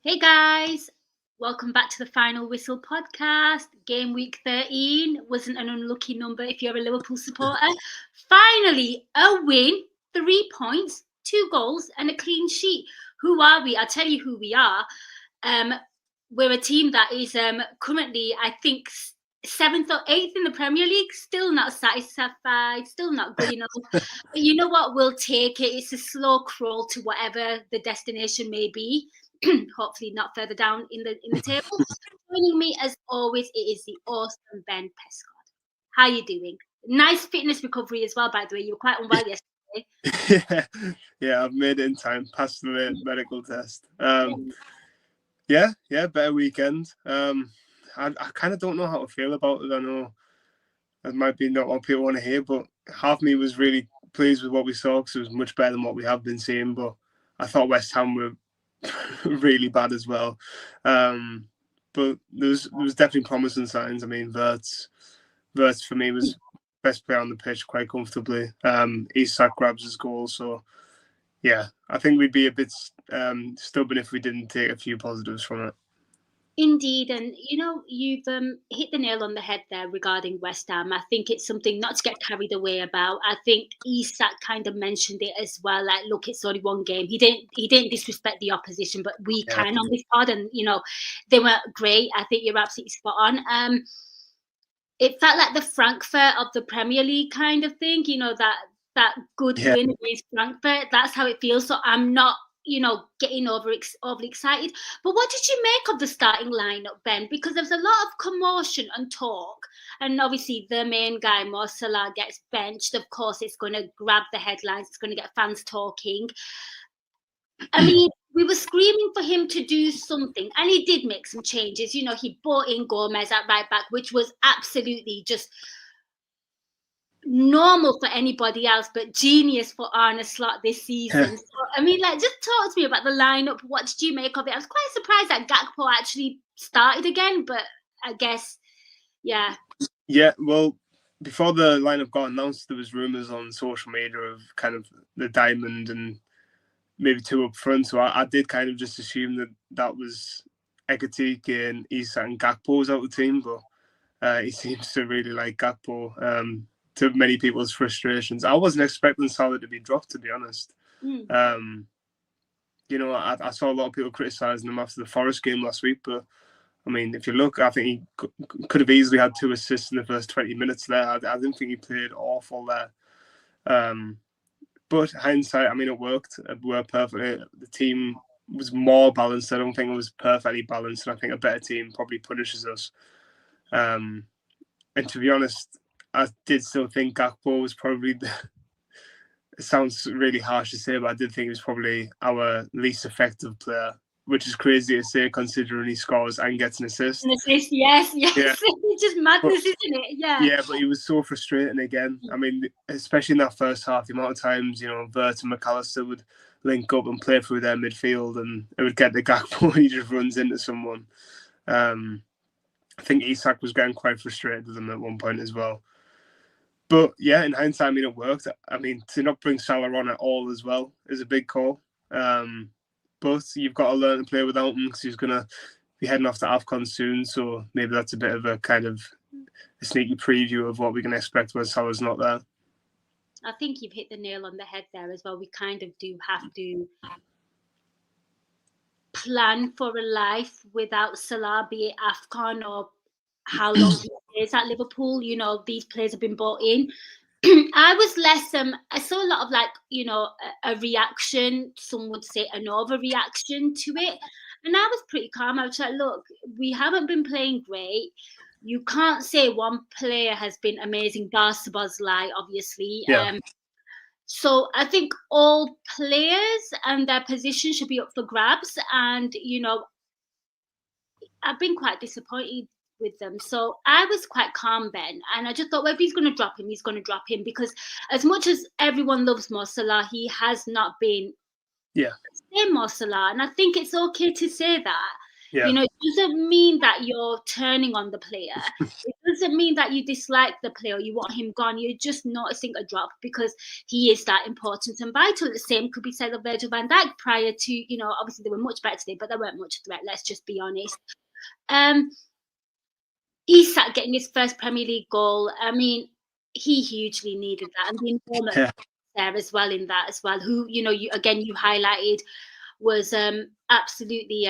Hey guys, welcome back to the Final Whistle podcast. Game week 13 wasn't an unlucky number if you're a Liverpool supporter. Finally, a win, 3 points, 2 goals, and a clean sheet. Who are we? I'll tell you who we are. We're a team that is currently, I think, 7th or 8th in the Premier League. Still not satisfied, still not good enough. But you know what? We'll take it. It's a slow crawl to whatever the destination may be. Hopefully not further down in the table. Joining me as always, it is the awesome Ben Pescott. How you doing? Nice fitness recovery as well, by the way. You were quite unwell yesterday. Yeah, I've made it in time, passed the medical test. Better weekend. I kind of don't know how to feel about it. I know that might be not what people want to hear, but half me was really pleased with what we saw because it was much better than what we have been seeing. But I thought West Ham were really bad as well. But there was definitely promising signs. I mean, Wirtz for me was best player on the pitch quite comfortably. Isak grabs his goal, so yeah, I think we'd be a bit stubborn if we didn't take a few positives from it. Indeed, and you've hit the nail on the head there regarding West Ham. I think it's something not to get carried away about. I think Isak kind of mentioned it as well. Like, look, it's only one game. He didn't disrespect the opposition, but we can on this pod, and they weren't great. I think you're absolutely spot on. It felt like the Frankfurt of the Premier League kind of thing. That good win against Frankfurt. That's how it feels. So I'm not getting overly excited. But what did you make of the starting lineup, Ben? Because there's a lot of commotion and talk. And obviously the main guy, Mo Salah, gets benched. Of course, it's going to grab the headlines. It's going to get fans talking. I mean, we were screaming for him to do something. And he did make some changes. He brought in Gomez at right back, which was absolutely just normal for anybody else, but genius for Arne Slot this season. So, I mean, just talk to me about the lineup. What did you make of it? I was quite surprised that Gakpo actually started again, but I guess, yeah. Yeah, well, before the lineup got announced, there was rumours on social media of kind of the diamond and maybe 2 up front. So I did kind of just assume that was Ekitike and Isak and Gakpo was out of the team, but he seems to really like Gakpo. To many people's frustrations. I wasn't expecting Salah to be dropped, to be honest. I saw a lot of people criticising him after the Forest game last week, but I mean, if you look, I think he could have easily had 2 assists in the first 20 minutes there. I didn't think he played awful there. But hindsight, I mean, it worked. It worked perfectly. The team was more balanced. I don't think it was perfectly balanced, and I think a better team probably punishes us. And to be honest, I did still think Gakpo was probably it sounds really harsh to say, but I did think he was probably our least effective player, which is crazy to say considering he scores and gets an assist. An assist, yes. Yeah. It's just madness, isn't it? Yeah. Yeah, but he was so frustrating again. I mean, especially in that first half, the amount of times, Wirtz and McAllister would link up and play through their midfield and it would get the Gakpo and he just runs into someone. I think Isak was getting quite frustrated with him at one point as well. But yeah, in hindsight, I mean, it worked. I mean, to not bring Salah on at all as well is a big call. But you've got to learn to play without him because he's going to be heading off to AFCON soon. So maybe that's a bit of a kind of a sneaky preview of what we can expect when Salah's not there. I think you've hit the nail on the head there as well. We kind of do have to plan for a life without Salah, be it AFCON or how long he plays at Liverpool. These players have been bought in. I was less, I saw a lot of a reaction, some would say an overreaction to it. And I was pretty calm. I was like, look, we haven't been playing great. You can't say one player has been amazing. Szoboszlai, obviously. Yeah. So I think all players and their position should be up for grabs. And, I've been quite disappointed with them. So I was quite calm, Ben. And I just thought, well, if he's going to drop him, he's going to drop him. Because as much as everyone loves Mo Salah, he has not been the same Mo Salah. And I think it's okay to say that. Yeah. It doesn't mean that you're turning on the player. It doesn't mean that you dislike the player, you want him gone. You're just noticing a drop because he is that important and vital. The same could be said of Virgil van Dijk prior to, obviously they were much better today, but they weren't much threat. Let's just be honest. Isak getting his first Premier League goal. I mean, he hugely needed that, and the involvement there as well in that as well. Who you highlighted was absolutely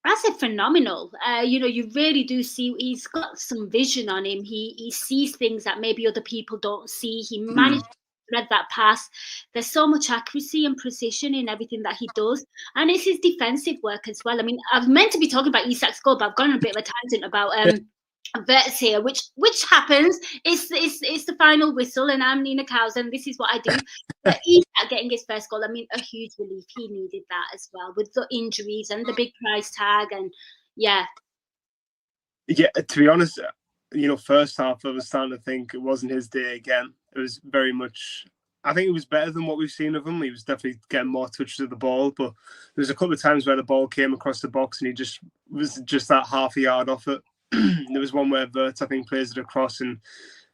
I said phenomenal. You really do see he's got some vision on him. He sees things that maybe other people don't see. He managed to thread that pass. There's so much accuracy and precision in everything that he does. And it's his defensive work as well. I mean, I was meant to be talking about Isak's goal, but I've gone on a bit of a tangent about Verts here, which happens. It's the final whistle, and I'm Nina Cows, and this is what I do. But Isak getting his first goal, I mean, a huge relief. He needed that as well with the injuries and the big price tag, and yeah. To be honest, first half I was starting to think it wasn't his day again. It was very much. I think it was better than what we've seen of him. He was definitely getting more touches of the ball, but there was a couple of times where the ball came across the box and he just was just that half a yard off it. There was one where Verts, I think, plays it across, and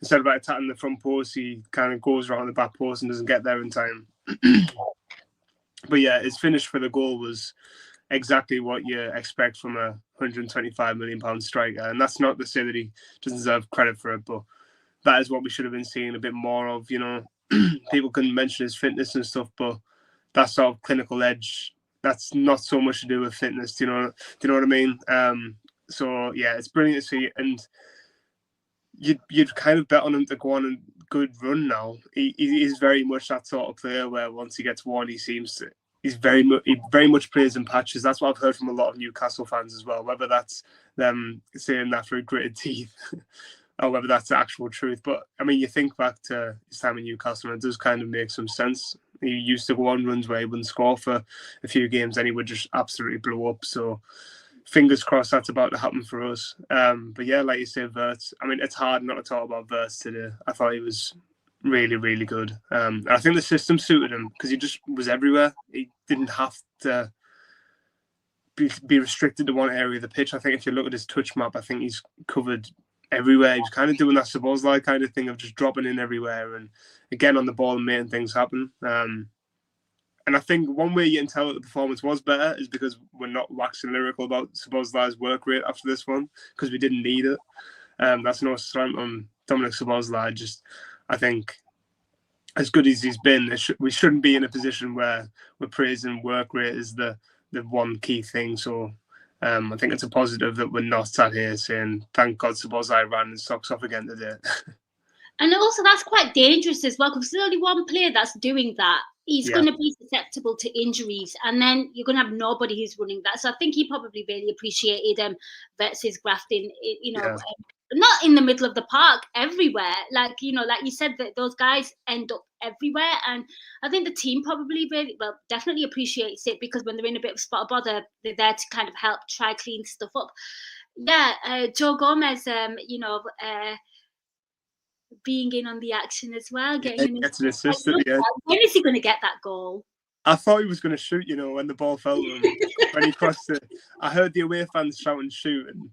instead of attacking the front post, he kind of goes around the back post and doesn't get there in time. But yeah, his finish for the goal was exactly what you expect from a £125 million striker. And that's not to say that he doesn't deserve credit for it, but that is what we should have been seeing a bit more of. People can mention his fitness and stuff, but that sort of clinical edge, that's not so much to do with fitness. Do you know what I mean? So yeah, it's brilliant to see, and you'd kind of bet on him to go on a good run now. He is very much that sort of player where once he gets one, he very much plays in patches. That's what I've heard from a lot of Newcastle fans as well. Whether that's them saying that through gritted teeth, or whether that's the actual truth. But I mean, you think back to his time in Newcastle, and it does kind of make some sense. He used to go on runs where he wouldn't score for a few games, and he would just absolutely blow up. So fingers crossed that's about to happen for us. But yeah, like you say, Verts. I mean, it's hard not to talk about Verts today. I thought he was really, really good. I think the system suited him because he just was everywhere. He didn't have to be restricted to one area of the pitch. I think if you look at his touch map, I think he's covered everywhere. He's kind of doing that Szoboszlai kind of thing of just dropping in everywhere and again on the ball and making things happen. And I think one way you can tell that the performance was better is because we're not waxing lyrical about Szoboszlai's work rate after this one, because we didn't need it. That's no slant on Dominic Szoboszlai. Just, I think, as good as he's been, we shouldn't be in a position where we're praising work rate as the one key thing. So I think it's a positive that we're not sat here saying, thank God Szoboszlai ran his socks off again today. And also that's quite dangerous as well, because there's only one player that's doing that. He's going to be susceptible to injuries, and then you're going to have nobody who's running that. So I think he probably really appreciated Verts' grafting, not in the middle of the park, everywhere. Like you said, that those guys end up everywhere, and I think the team probably definitely appreciates it, because when they're in a bit of spot of bother, they're there to kind of help try clean stuff up. Yeah, Joe Gomez, being in on the action as well, getting an assist at the end. When is he going to get that goal? I thought he was going to shoot, when the ball fell to him. When he crossed it, I heard the away fans shouting shoot, and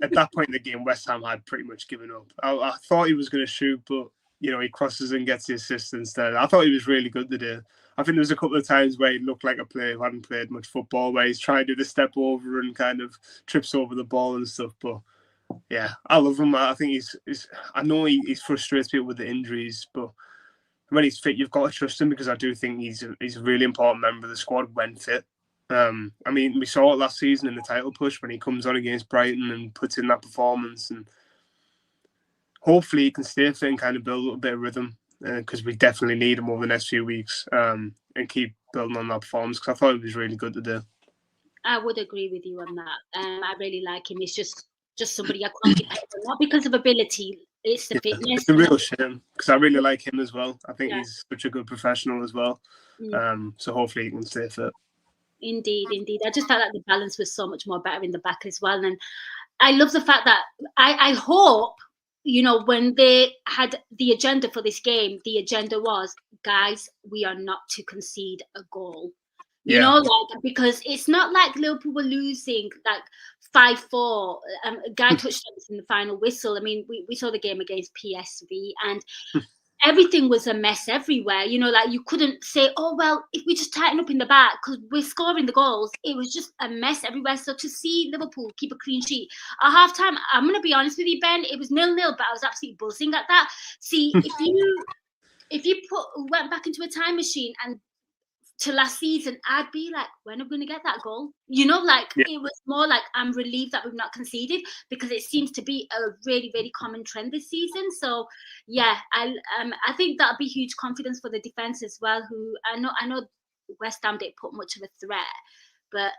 at that point in the game, West Ham had pretty much given up. I thought he was going to shoot, but he crosses and gets the assist instead. I thought he was really good today. I think there was a couple of times where he looked like a player who hadn't played much football, where he's trying to do the step over and kind of trips over the ball and stuff, but yeah, I love him. I think he's I know he's frustrates people with the injuries, but when he's fit, you've got to trust him, because I do think he's a really important member of the squad when fit. I mean, we saw it last season in the title push when he comes on against Brighton and puts in that performance, and hopefully he can stay fit and kind of build a little bit of rhythm, because we definitely need him over the next few weeks, and keep building on that performance, because I thought it was really good today. I would agree with you on that. I really like him. He's just somebody I can't depend on, not because of ability. It's the fitness. It's a real shame, because I really like him as well. I think he's such a good professional as well. So hopefully he can stay fit. Indeed. I just felt like the balance was so much more better in the back as well. And I love the fact that I hope, when they had the agenda for this game, the agenda was, guys, we are not to concede a goal. You know, like, because it's not like Liverpool were losing like 5-4. Guy touched on this in the final whistle. I mean, we saw the game against PSV, and everything was a mess everywhere. You know, like you couldn't say, oh, well, if we just tighten up in the back because we're scoring the goals. It was just a mess everywhere. So to see Liverpool keep a clean sheet at halftime, I'm going to be honest with you, Ben, it was 0-0, but I was absolutely buzzing at that. See, if you went back into a time machine and to last season, I'd be like, when are we going to get that goal? You know, like it was more like I'm relieved that we've not conceded, because it seems to be a really, really common trend this season. So yeah, I think that'll be huge confidence for the defense as well. Who I know West Ham didn't put much of a threat, but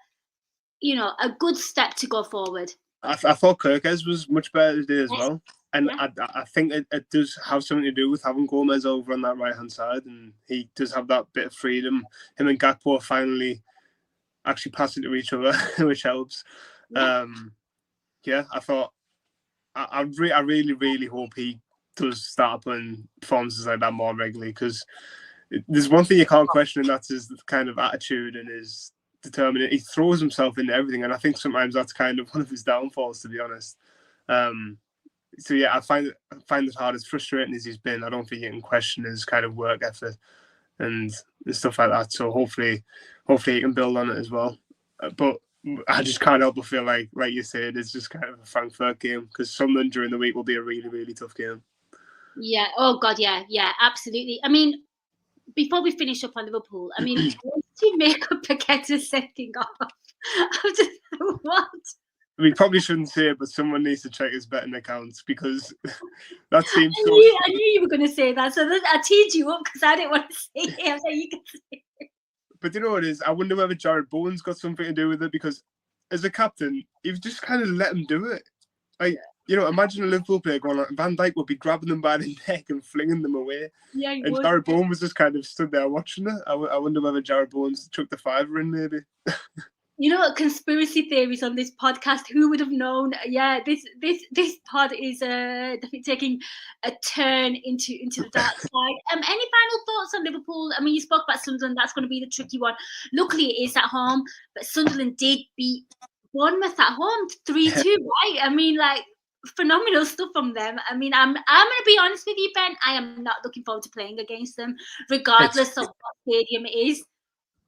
you know, a good step to go forward. I thought Kirkes was much better today as well. And I think it does have something to do with having Gomez over on that right-hand side, and he does have that bit of freedom. Him and Gakpo are finally actually passing to each other, which helps. I thought I really, really hope he does start putting performances like that more regularly, because there's one thing you can't question, and that's his kind of attitude and his determination. He throws himself into everything, and I think sometimes that's kind of one of his downfalls, to be honest. So yeah, I find it hard. As frustrating as he's been, I don't think you can question his kind of work ethic and stuff like that. So hopefully he can build on it as well. But I just can't help but feel like you said, it's just kind of a Frankfurt game, because Sunderland during the week will be a really, really tough game. Yeah. Oh God. Yeah. Yeah. Absolutely. I mean, before we finish up on Liverpool, I mean, once you make up Paqueta setting off, I'm just what? We probably shouldn't say it, but someone needs to check his betting accounts, because that seems I knew you were going to say that, so I teed you up because I didn't want to say it. So you can say it. But you know what it is? I wonder whether Jared Bowen's got something to do with it, because as a captain, you've just kind of let him do it. Like, you know, imagine a Liverpool player going on. Van Dijk would be grabbing them by the neck and flinging them away. Yeah, and would. Jared Bowen was just kind of stood there watching it. I wonder whether Jared Bowen's chucked the fiver in, maybe. You know what? Conspiracy theories on this podcast. Who would have known? Yeah, this pod is definitely taking a turn into the dark side. Any final thoughts on Liverpool? I mean, you spoke about Sunderland. That's going to be the tricky one. Luckily, it is at home, but Sunderland did beat Bournemouth at home 3-2. Right? I mean, like, phenomenal stuff from them. I mean, I'm going to be honest with you, Ben. I am not looking forward to playing against them, regardless of what stadium it is.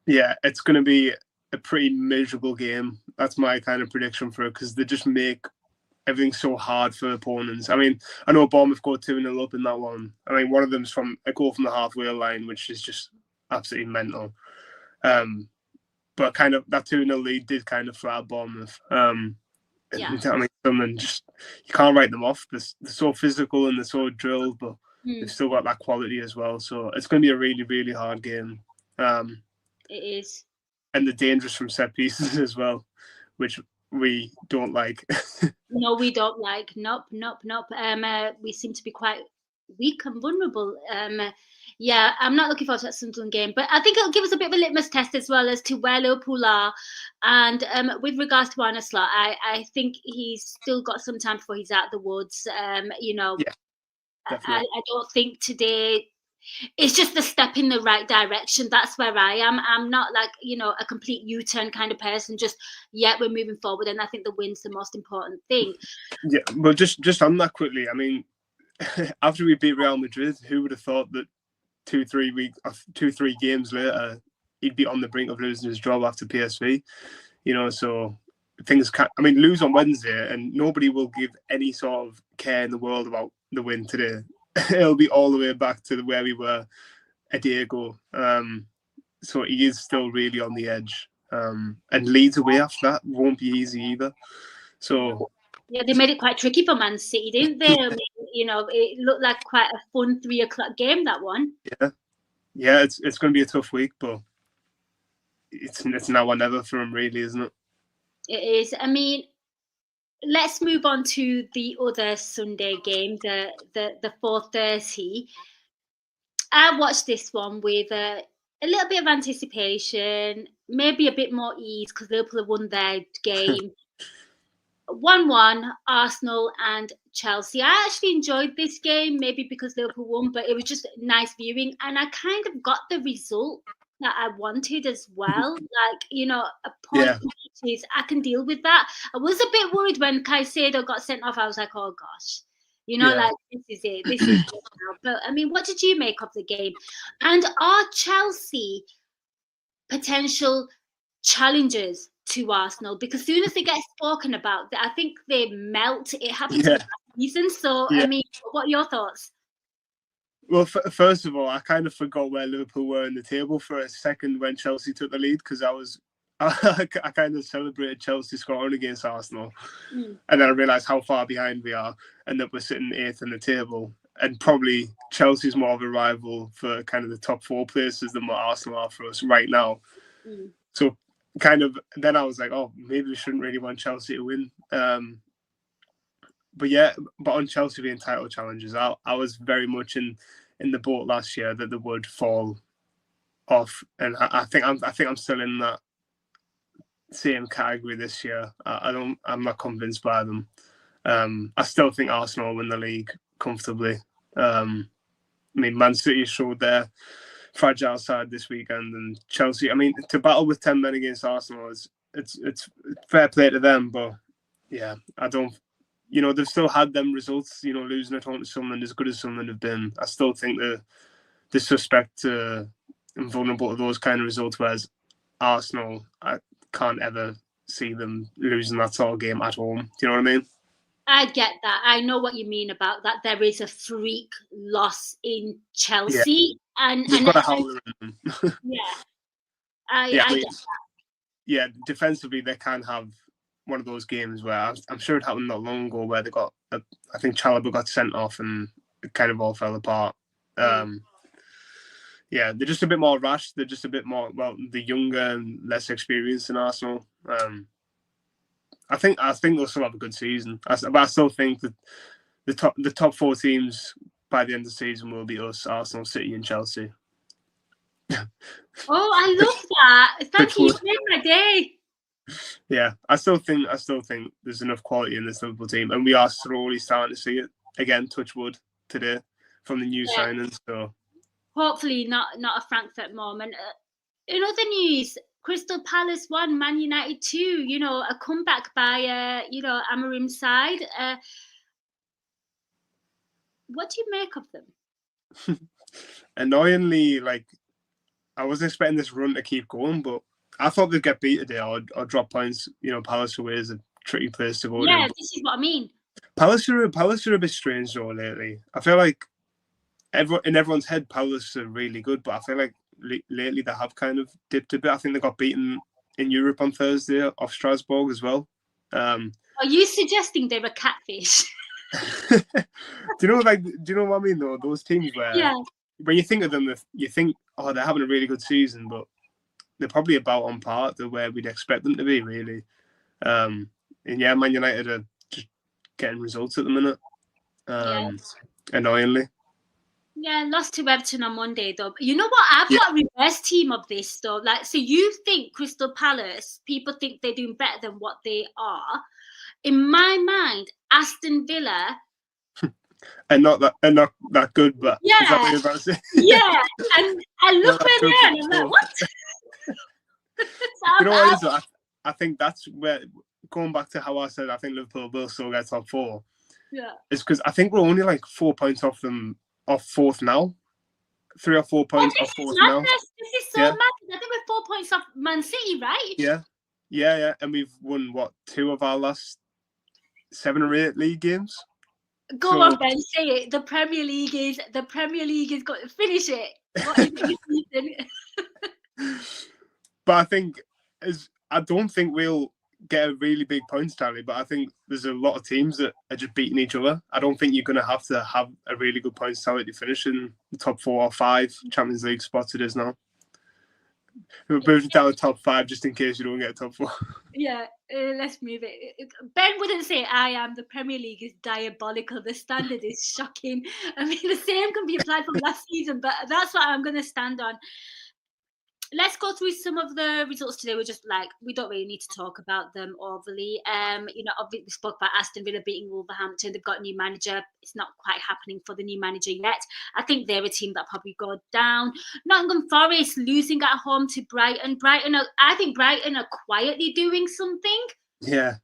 Yeah, it's going to be a pretty miserable game. That's my kind of prediction for it, because they just make everything so hard for opponents. I mean, I know Bournemouth got 2-0 up in that one. I mean, one of them's from a goal from the halfway line, which is just absolutely mental. But kind of that 2-0 lead did kind of flatter Bournemouth. I mean, Sunderland, just, you can't write them off. They're so physical and they're so drilled, but they've still got that quality as well. So it's going to be a really, really hard game. It is. And they're dangerous from set pieces as well, which we don't like. No, we don't like. Nope. We seem to be quite weak and vulnerable. Yeah, I'm not looking forward to that Sunderland game, but I think it'll give us a bit of a litmus test as well as to where Liverpool are. And with regards to Arne Slot, I think he's still got some time before he's out of the woods. You know, I don't think today. It's just a step in the right direction. That's where I am. I'm not like, you know, a complete U-turn kind of person. Just, we're moving forward, and I think the win's the most important thing. Yeah, well, just on that quickly, I mean, after we beat Real Madrid, who would have thought that 2-3 games later, he'd be on the brink of losing his job after PSV? You know, so things can't... I mean, lose on Wednesday, and nobody will give any sort of care in the world about the win today. It'll be all the way back to where we were a day ago. So he is still really on the edge. And Leeds away after that won't be easy either. So yeah, they made it quite tricky for Man City, didn't they? I mean, you know, it looked like quite a fun 3:00 game, that one. Yeah, it's going to be a tough week, but it's now or never for him, really, isn't it? It is. I mean, let's move on to the other Sunday game, the 4:30. I watched this one with a little bit of anticipation, maybe a bit more ease because Liverpool have won their game. 1-1, Arsenal and Chelsea. I actually enjoyed this game, maybe because Liverpool won, but it was just nice viewing. And I kind of got the result that I wanted as well. Like, you know, a point Yeah, which is I can deal with that. I was a bit worried when Caicedo got sent off. I was like, oh gosh, you know, yeah. like this is it. This is it now. But I mean, what did you make of the game? And are Chelsea potential challengers to Arsenal? Because as soon as they get spoken about, I think they melt. It happened to Yeah, them last season. So, I yeah. mean, what are your thoughts? Well, first of all, I kind of forgot where Liverpool were in the table for a second when Chelsea took the lead because I kind of celebrated Chelsea scoring against Arsenal, Mm. and then I realised how far behind we are, and that we're sitting eighth in the table, and probably Chelsea's more of a rival for kind of the top four places than what Arsenal are for us right now. Mm. So, kind of, then I was like, oh, maybe we shouldn't really want Chelsea to win. But yeah, but on Chelsea being title challengers, I was very much in the boat last year that they would fall off, and I think I'm still in that same category this year. I'm not convinced by them. I still think Arsenal win the league comfortably. I mean, Man City showed their fragile side this weekend, and Chelsea. I mean, to battle with 10 men against Arsenal it's fair play to them, but yeah, I don't. You know, they've still had them results. You know, losing at home to Sunderland, as good as Sunderland have been, I still think they're suspect and vulnerable to those kind of results. Whereas Arsenal, I can't ever see them losing that sort of game at home. Do you know what I mean? I get that. I know what you mean about that. There is a freak loss in Yeah, Chelsea, and they've got a howler in them. yeah, Yeah, I I get mean, yeah, defensively they can have one of those games where I'm sure it happened not long ago where they got, I think Chalobah got sent off and it kind of all fell apart. Yeah, they're just a bit more rash. They're just a bit more, well, the younger and less experienced in Arsenal. I think they'll still have a good season. But I still think that the top four teams by the end of the season will be us, Arsenal, City, and Chelsea. Oh, I love that. Thank you. You made my day. Yeah, I still think there's enough quality in this Liverpool team, and we are slowly starting to see it again. Touch wood today from the new signings. So hopefully not a Frankfurt moment. In other news, Crystal Palace 1, Man United 2. You know, a comeback by Amorim's side. What do you make of them? Annoyingly, like I wasn't expecting this run to keep going, but I thought they'd get beat today or drop points. You know, Palace away is a tricky place to go. Yeah, to. this is what I mean. Palace are a bit strange though lately. I feel like in everyone's head, Palace are really good, but I feel like lately they have kind of dipped a bit. I think they got beaten in Europe on Thursday off Strasbourg as well. Are you suggesting they're a catfish? Do you know what I mean though? Those teams where when you think of them, you think, oh, they're having a really good season, but they're probably about on par to where we'd expect them to be, really. And yeah, Man United are just getting results at the minute. Annoyingly. Yeah, lost to Everton on Monday though. You know what? I've got a reverse team of this though. Like, so you think Crystal Palace, people think they're doing better than what they are. In my mind, Aston Villa and not that good, but is that what you're about to say? Yeah. And I look where they are and I'm like, what? You know what it is? I think that's where, going back to how I said I think Liverpool will still get top four. Yeah. It's because I think we're only like 4 points off them, off fourth now. 3 or 4 points off fourth now. This is so mad. I think we're 4 points off Man City, right? Yeah. And we've won, what, 2 of our last 7 or 8 league games? Go on, Ben, say it. The Premier League is got to finish it. What is it? But I don't think we'll get a really big points tally, but I think there's a lot of teams that are just beating each other. I don't think you're going to have a really good points tally to finish in the top 4 or 5 Champions League spots it is now. We're moving down the top 5 just in case you don't get top 4. Yeah, let's move it. Ben wouldn't say I am. The Premier League is diabolical. The standard is shocking. I mean, the same can be applied from last season, but that's what I'm going to stand on. let's go through some of the results today. We're just like, we don't really need to talk about them overly. Obviously we spoke about Aston Villa beating Wolverhampton. They've got a new manager. It's not quite happening for the new manager yet. I think they're a team that probably go down. Nottingham Forest losing at home to Brighton. I think Brighton are quietly doing something. Yeah.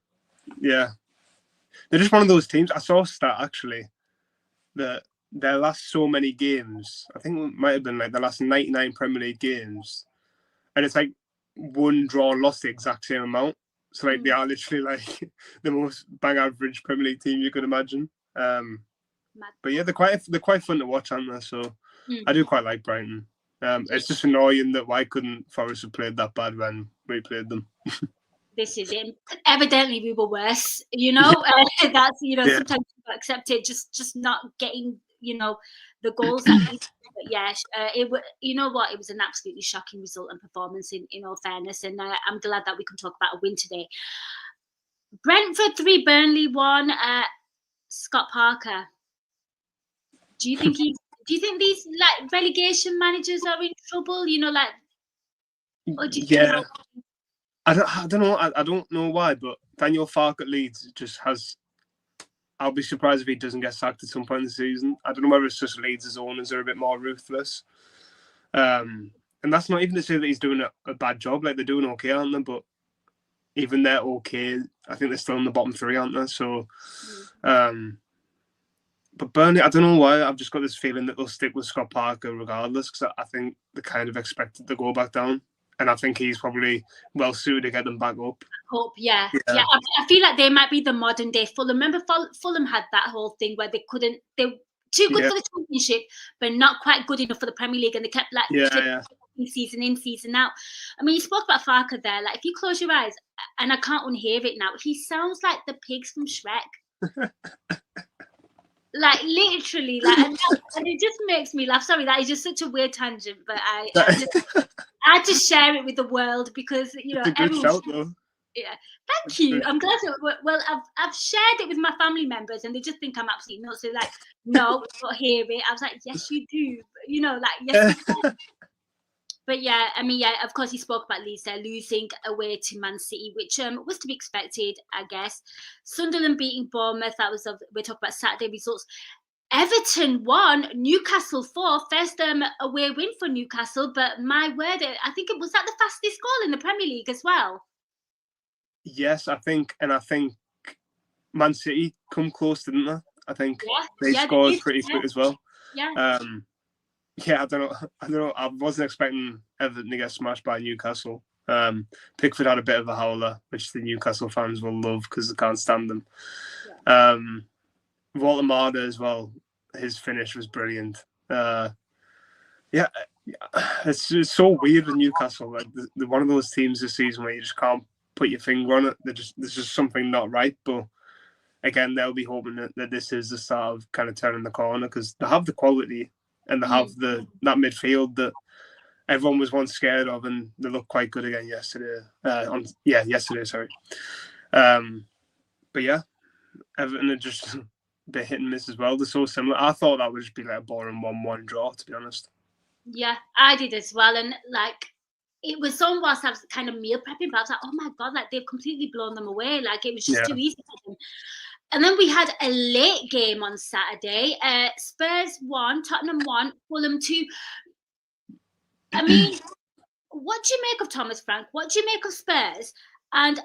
They're just one of those teams. I saw a stat actually that their last so many games, I think it might have been like the last 99 Premier League games, and it's like one draw, lost the exact same amount. So like they are literally like the most bang average Premier League team you could imagine. But yeah, they're quite fun to watch, aren't they? So I do quite like Brighton. It's just annoying that why couldn't Forest have played that bad when we played them? This is it. Evidently, we were worse. That's sometimes people accept it. Just not getting the goals. But yeah, it was an absolutely shocking result and performance in all fairness, and I'm glad that we can talk about a win today. Brentford 3, Burnley 1. Scott Parker. Do you think these like relegation managers are in trouble? Yeah. I don't know. I don't know why, but Daniel Farke at Leeds just has. I'll be surprised if he doesn't get sacked at some point in the season. I don't know whether it's just Leeds' owners are a bit more ruthless. And that's not even to say that he's doing a bad job. Like, they're doing okay, aren't they? But even they're okay. I think they're still in the bottom 3, aren't they? So, but Burnley, I don't know why. I've just got this feeling that they'll stick with Scott Parker regardless, because I think they're kind of expected to go back down. And I think he's probably well suited to get them back up. Yeah. I feel like they might be the modern day Fulham. Remember, Fulham had that whole thing where they were too good for the Championship, but not quite good enough for the Premier League, and they kept season in, season out. I mean, you spoke about Farke there. Like, if you close your eyes, and I can't unhear it now, he sounds like the pigs from Shrek. Like, literally, and it just makes me laugh. Sorry, that is just such a weird tangent, but I had to share it with the world because it's a good shout, though. Yeah, thank you. I'm glad. I've shared it with my family members, and they just think I'm absolutely nuts. They're like, "No, don't hear it." I was like, "Yes, you do." Yes. You can. But yeah, I mean, of course, he spoke about Leeds there losing away to Man City, which was to be expected, I guess. Sunderland beating Bournemouth. We're talking about Saturday results. Everton 1, Newcastle 4. First away win for Newcastle, but my word, I think it was that the fastest goal in the Premier League as well. Yes, I think Man City come close, didn't they? I think they scored pretty quick as well. Yeah. I don't know. I wasn't expecting Everton to get smashed by Newcastle. Pickford had a bit of a howler, which the Newcastle fans will love because they can't stand them. Yeah. Walter Marder as well. His finish was brilliant. It's so weird with Newcastle. Like, they're one of those teams this season where you just can't put your finger on it. There's just something not right. But again, they'll be hoping that this is the start of kind of turning the corner, because they have the quality and they have that midfield that everyone was once scared of, and they looked quite good again yesterday. Yesterday, sorry. But yeah, Everton are just a bit hit and miss as well. They're so similar. I thought that would just be like a boring 1-1 draw, to be honest. Yeah, I did as well. And like, it was on whilst I was kind of meal prepping, but I was like, oh my God, like they've completely blown them away. Like, it was just too easy for them. And then we had a late game on Saturday. Spurs 1, Tottenham 1, Fulham 2. I mean, what do you make of Thomas Frank? What do you make of Spurs? And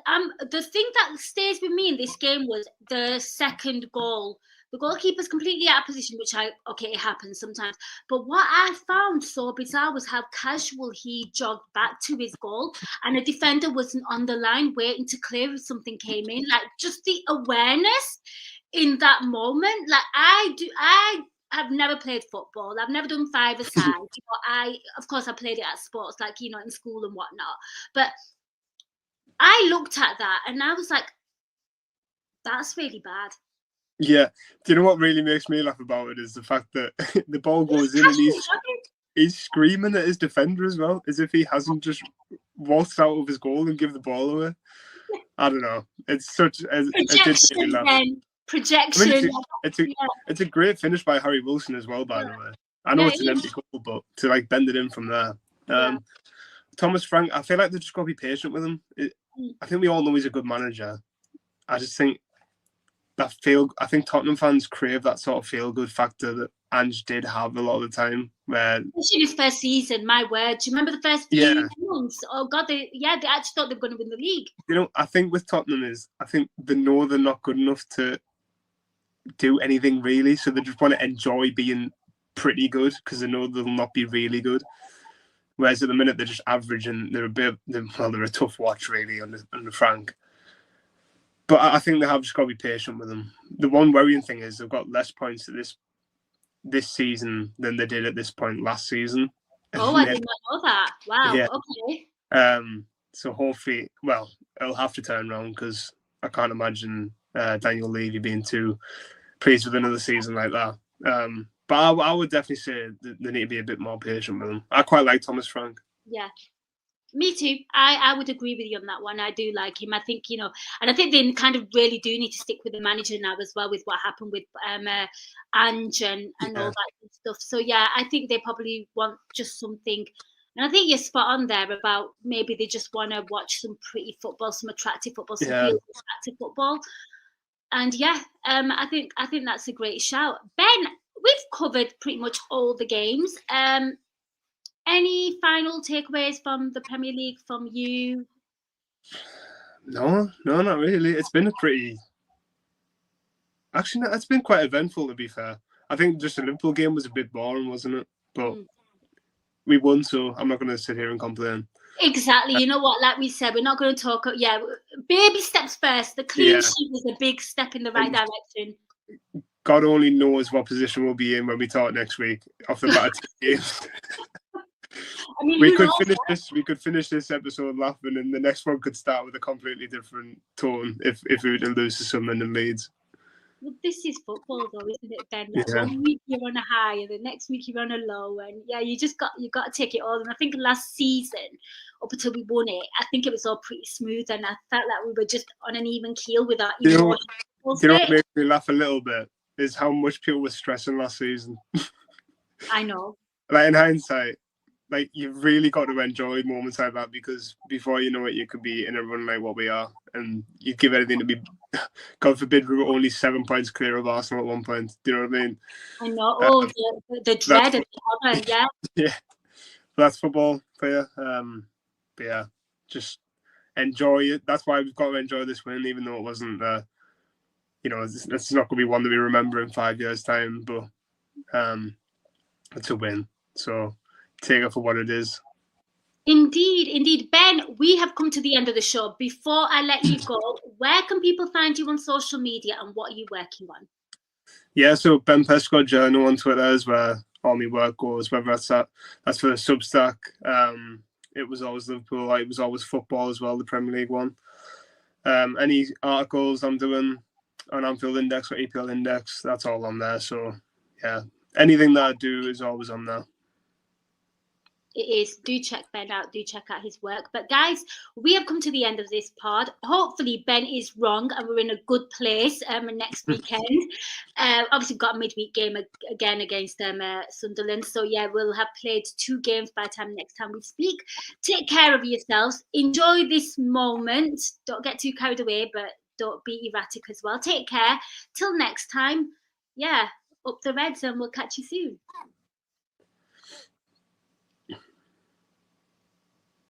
the thing that stays with me in this game was the second goal. The goalkeeper's completely out of position, which it happens sometimes. But what I found so bizarre was how casual he jogged back to his goal, and a defender wasn't on the line waiting to clear if something came in. Like, just the awareness in that moment. Like, I have never played football. I've never done five-a-side. Of course, I played it at sports, like, in school and whatnot. But I looked at that and I was like, that's really bad. Yeah. Do you know what really makes me laugh about it is the fact that the ball goes in and he's screaming at his defender as well, as if he hasn't just waltzed out of his goal and give the ball away. I don't know. It's such a projection. I mean, it's a great finish by Harry Wilson as well, by the way. I know it's an empty goal, but to like bend it in from there. Thomas Frank, I feel like they've just got to be patient with him. I think we all know he's a good manager. I just think I think Tottenham fans crave that sort of feel-good factor that Ange did have a lot of the time. Where especially his first season, my word. Do you remember the first few months? Oh God, they actually thought they were going to win the league. You know, I think with Tottenham I think they know they're not good enough to do anything really, so they just want to enjoy being pretty good because they know they'll not be really good. Whereas at the minute they're just average and they're a tough watch really under Frank. But I think they have just got to be patient with them. The one worrying thing is they've got less points at this season than they did at this point last season. Oh, I did not know that. Wow. Yeah. Okay. So hopefully, well, it'll have to turn around because I can't imagine Daniel Levy being too pleased with another season like that. But I would definitely say that they need to be a bit more patient with them. I quite like Thomas Frank. Yeah. Me too. I would agree with you on that one. I do like him. I think, and I think they kind of really do need to stick with the manager now as well with what happened with Ange and all that stuff. So, yeah, I think they probably want just something. And I think you're spot on there about maybe they just want to watch some pretty football, some attractive football, some really attractive football. And, I think that's a great shout. Ben, we've covered pretty much all the games. Any final takeaways from the Premier League from you? No, not really. It's been it's been quite eventful, to be fair. I think just the Liverpool game was a bit boring, wasn't it? But we won, so I'm not going to sit here and complain. Exactly. You know what? Like we said, we're not going to talk. Yeah, baby steps first. The clean sheet was a big step in the right direction. God only knows what position we'll be in when we talk next week off the bat of 2 games. I mean, we could finish this episode laughing, and the next one could start with a completely different tone if we were to lose to Sunderland and Leeds. Well, this is football, though, isn't it, Ben? Like, 1 week you're on a high, and the next week you're on a low, and you got to take it all. And I think last season, up until we won it, I think it was all pretty smooth, and I felt like we were just on an even keel with that. You know what made me laugh a little bit is how much people were stressing last season. I know. Like in hindsight. Like, you've really got to enjoy moments like that because before you know it, you could be in a run like what we are, and you'd give anything to be. God forbid we were only 7 points clear of Arsenal at one point. Do you know what I mean? I know. Oh, the dread of the other, yeah. Yeah, that's football for you. But yeah, just enjoy it. That's why we've got to enjoy this win, even though it wasn't. It's not going to be one that we remember in 5 years' time, but it's a win. So. Take it for what it is. Indeed. Ben, we have come to the end of the show. Before I let you go, where can people find you on social media and what are you working on? Yeah, so Ben Pescott Journal on Twitter is where all my work goes, whether that's for the Substack. It was always Liverpool, it was always football as well, the Premier League one. Any articles I'm doing on Anfield Index or EPL Index, that's all on there. So yeah, anything that I do is always on there. It is. Do check Ben out. Do check out his work. But guys, we have come to the end of this pod. Hopefully Ben is wrong and we're in a good place next weekend. Obviously we've got a midweek game again against Sunderland. So yeah, we'll have played 2 games by the time next time we speak. Take care of yourselves. Enjoy this moment. Don't get too carried away, but don't be erratic as well. Take care. Till next time. Yeah, up the Reds and we'll catch you soon.